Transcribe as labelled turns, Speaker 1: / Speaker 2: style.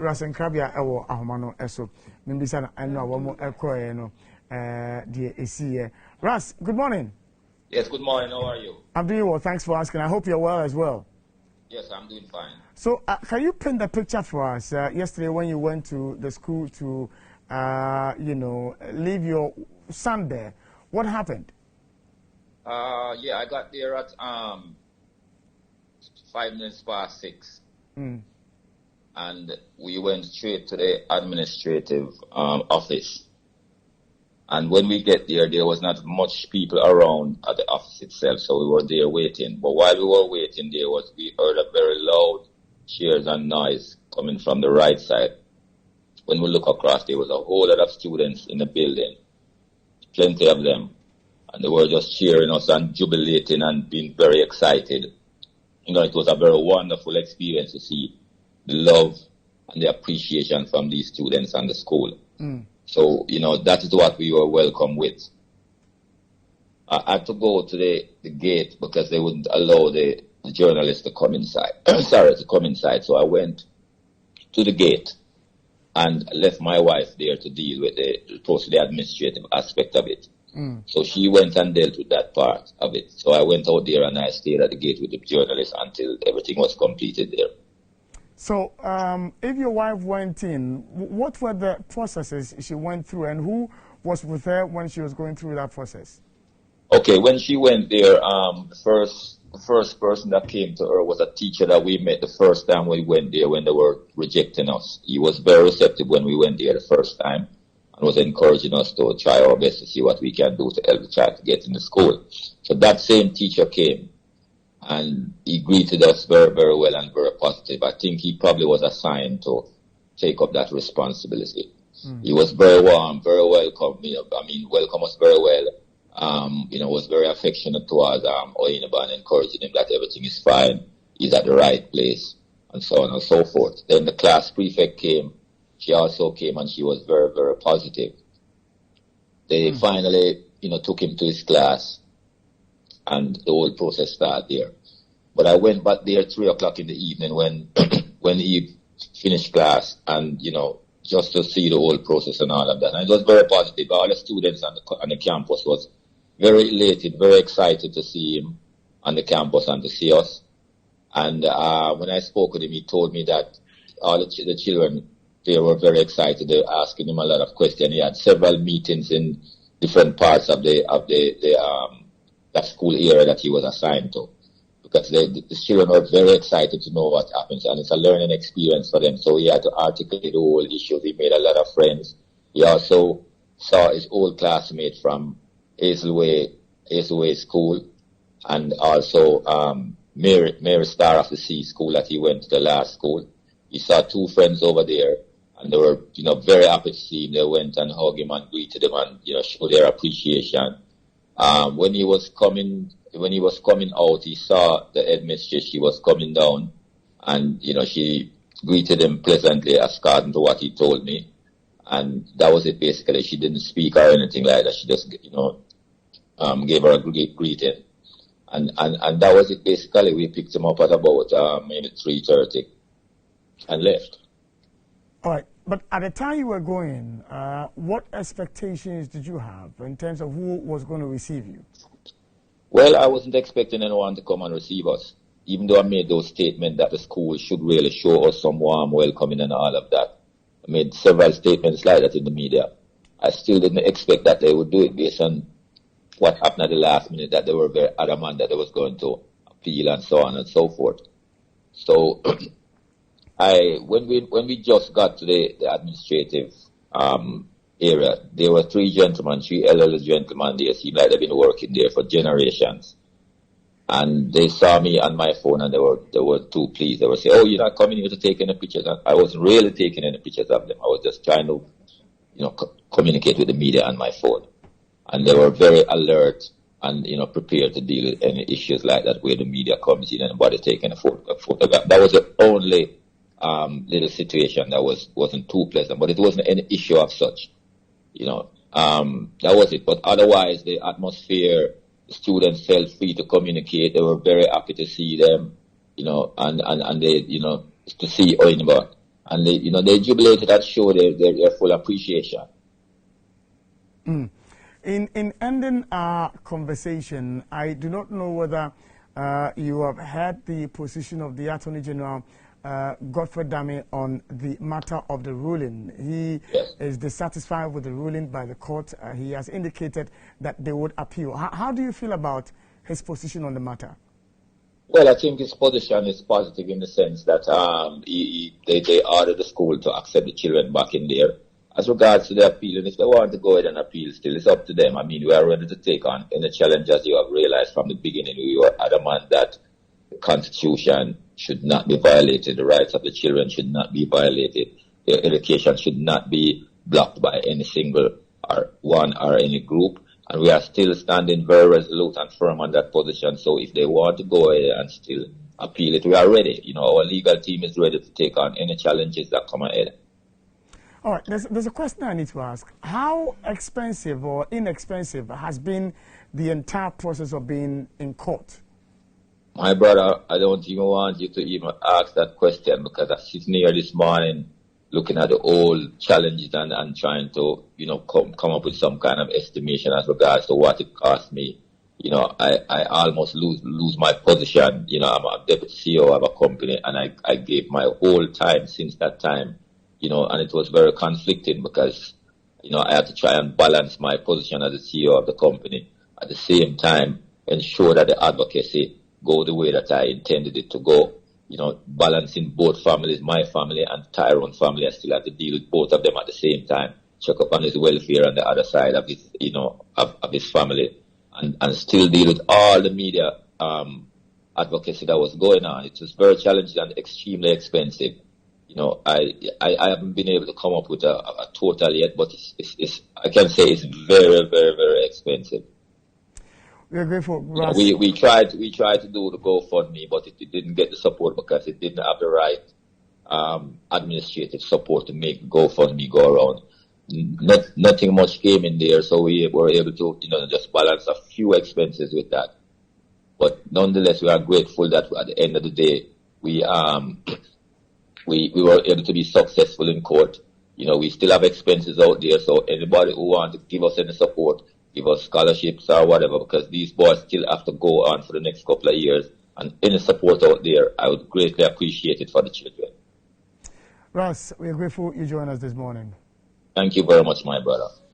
Speaker 1: Ras Nkrabea ewo ahomano eso. Mimbisa na eno awomo ekoye no die esi. Ras, good morning.
Speaker 2: Yes, good morning. How are you?
Speaker 1: I'm doing well. Thanks for asking. I hope you're well as well.
Speaker 2: Yes, I'm doing fine.
Speaker 1: So, can you paint the picture for us? Yesterday, when you went to the school to, leave your son there, what happened?
Speaker 2: Yeah, I got there at 5 minutes past 6. And we went straight to the administrative office. And when we get there, there was not much people around at the office itself, so we were there waiting. But while we were waiting, we heard a very loud cheers and noise coming from the right side. When we look across, there was a whole lot of students in the building, plenty of them. And they were just cheering us and jubilating and being very excited. You know, it was a very wonderful experience to see the love and the appreciation from these students and the school. So, you know, that is what we were welcome with. I had to go to the gate because they wouldn't allow the journalists to come inside. To come inside. So I went to the gate and left my wife there to deal with the administrative aspect of it. So she went and dealt with that part of it. So I went out there and I stayed at the gate with the journalists until everything was completed there.
Speaker 1: So, if your wife went in, what were the processes she went through, and who was with her when she was going through that process?
Speaker 2: Okay, when she went there, the first person that came to her was a teacher that we met the first time we went there when they were rejecting us. He was very receptive when we went there the first time and was encouraging us to try our best to see what we can do to help the child to get into school. So that same teacher came. And he greeted us very, very well and very positive. I think he probably was assigned to take up that responsibility. He was very warm, very welcome. Welcome us very well. Was very affectionate towards Oyinba and encouraging him that everything is fine. He's at the right place, and so on and so forth. Then the class prefect came. She also came, and she was very, very positive. They finally, took him to his class. And the whole process started there. But I went back there 3 o'clock in the evening when he finished class and, just to see the whole process and all of that. And it was very positive. All the students on the campus was very elated, very excited to see him on the campus and to see us. And when I spoke with him, he told me that all the children, they were very excited. They were asking him a lot of questions. He had several meetings in different parts of that school area that he was assigned to, because the children were very excited to know what happens, and it's a learning experience for them. So he had to articulate the whole issue. He made a lot of friends. He also saw his old classmate from Hazelway School, and also Mary Star of the Sea School that he went to the last school. He saw 2 friends over there, and they were very happy to see him. They went and hugged him and greeted him and showed their appreciation. When he was coming out, he saw the headmistress. She was coming down, and she greeted him pleasantly, according to what he told me, and that was it basically. She didn't speak or anything like that. She just gave her a greeting, and that was it basically. We picked him up at about maybe 3:30 and left.
Speaker 1: All right. But at the time you were going, what expectations did you have in terms of who was going to receive you?
Speaker 2: Well, I wasn't expecting anyone to come and receive us, even though I made those statements that the school should really show us some warm welcoming and all of that. I made several statements like that in the media. I still didn't expect that they would do it based on what happened at the last minute, that they were very adamant that they was going to appeal and so on and so forth. So when we just got to the administrative area, there were 3 elderly gentlemen there. Seemed like they've been working there for generations. And they saw me on my phone and they were too pleased. They were saying, "Oh, you're not coming here to take any pictures." And I wasn't really taking any pictures of them. I was just trying to, communicate with the media on my phone. And they were very alert and, prepared to deal with any issues like that where the media comes in and anybody taking a photograph. That was the only little situation that wasn't too pleasant, but it wasn't any issue of such, that was it. But otherwise, the atmosphere, the students felt free to communicate. They were very happy to see them, and they, to see Oyinba And they jubilated and showed their full appreciation.
Speaker 1: In ending our conversation, I do not know whether you have heard the position of the Attorney General, Godfrey Dame, on the matter of the ruling. He is dissatisfied with the ruling by the court. He has indicated that they would appeal. How do you feel about his position on the matter?
Speaker 2: Well, I think his position is positive in the sense that they ordered the school to accept the children back in there. As regards to the appeal, and if they want to go ahead and appeal still, it's up to them. I mean, we are ready to take on any challenge, as you have realized from the beginning. We were adamant that the Constitution should not be violated, the rights of the children should not be violated, their education should not be blocked by any single or one or any group. And we are still standing very resolute and firm on that position. So if they want to go ahead and still appeal it, we are ready. Our legal team is ready to take on any challenges that come ahead.
Speaker 1: All right, there's a question I need to ask. How expensive or inexpensive has been the entire process of being in court?
Speaker 2: My brother, I don't even want you to even ask that question, because I sit here this morning looking at the old challenges and trying to, come up with some kind of estimation as regards to what it cost me. I almost lose my position. I'm a deputy CEO of a company, and I gave my whole time since that time. And it was very conflicting because, I had to try and balance my position as the CEO of the company. At the same time, ensure that the advocacy go the way that I intended it to go. Balancing both families, my family and Tyrone's family. I still had to deal with both of them at the same time. Check up on his welfare on the other side of his, of his family. And still deal with all the media, advocacy that was going on. It was very challenging and extremely expensive. I haven't been able to come up with a total yet, but I can say it's very, very, very expensive.
Speaker 1: We are grateful, Ras.
Speaker 2: We tried to do the GoFundMe, but it didn't get the support because it didn't have the right administrative support to make GoFundMe go around. Nothing much came in there, so we were able to just balance a few expenses with that. But nonetheless, we are grateful that at the end of the day, we were able to be successful in court. We still have expenses out there, so anybody who wants to give us any support, give us scholarships or whatever, because these boys still have to go on for the next couple of years. And any support out there, I would greatly appreciate it for the children.
Speaker 1: Ras, we are grateful you joined us this morning.
Speaker 2: Thank you very much, my brother.